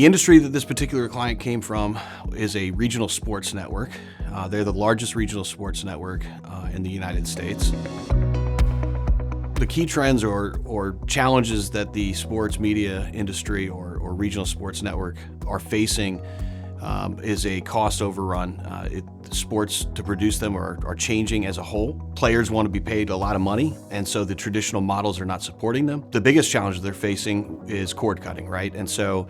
The industry that this particular client came from is a regional sports network. They're the largest regional sports network in the United States. The key trends or challenges that the sports media industry or regional sports network are facing is a cost overrun. Sports to produce them are changing as a whole. Players want to be paid a lot of money, and so the traditional models are not supporting them. The biggest challenge they're facing is cord cutting, right? And so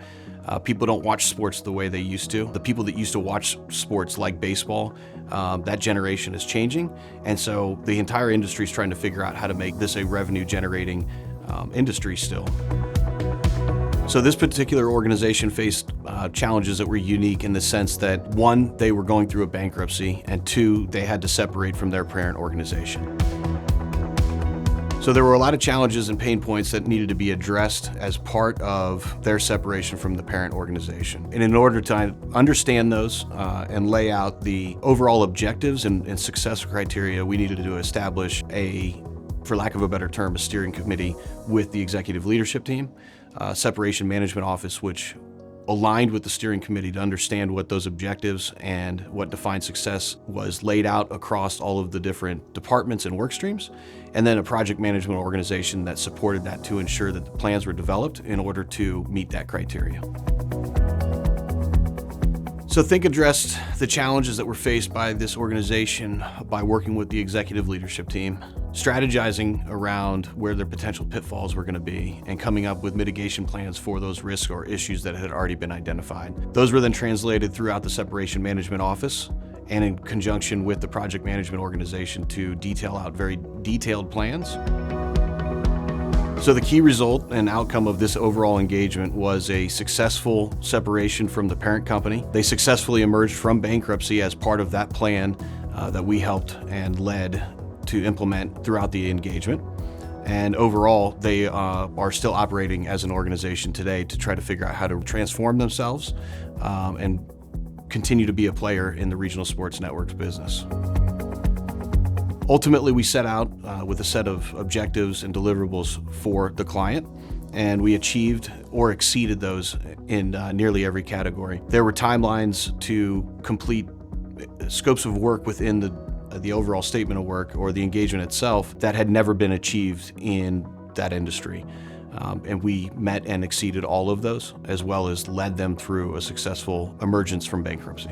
people don't watch sports the way they used to. The people that used to watch sports like baseball, that generation is changing. And so the entire industry is trying to figure out how to make this a revenue generating industry still. So this particular organization faced challenges that were unique in the sense that, one, they were going through a bankruptcy, and two, they had to separate from their parent organization. So there were a lot of challenges and pain points that needed to be addressed as part of their separation from the parent organization. And in order to understand those and lay out the overall objectives and success criteria, we needed to establish for lack of a better term, a steering committee with the executive leadership team, separation management office, which aligned with the steering committee to understand what those objectives and what defined success was laid out across all of the different departments and work streams, and then a project management organization that supported that to ensure that the plans were developed in order to meet that criteria. So Think addressed the challenges that were faced by this organization by working with the executive leadership team, strategizing around where their potential pitfalls were going to be, and coming up with mitigation plans for those risks or issues that had already been identified. Those were then translated throughout the separation management office and in conjunction with the project management organization to detail out very detailed plans. So the key result and outcome of this overall engagement was a successful separation from the parent company. They successfully emerged from bankruptcy as part of that plan that we helped and led to implement throughout the engagement. And overall, they are still operating as an organization today to try to figure out how to transform themselves and continue to be a player in the regional sports networks business. Ultimately, we set out with a set of objectives and deliverables for the client, and we achieved or exceeded those in nearly every category. There were timelines to complete scopes of work within the overall statement of work or the engagement itself that had never been achieved in that industry. And we met and exceeded all of those, as well as led them through a successful emergence from bankruptcy.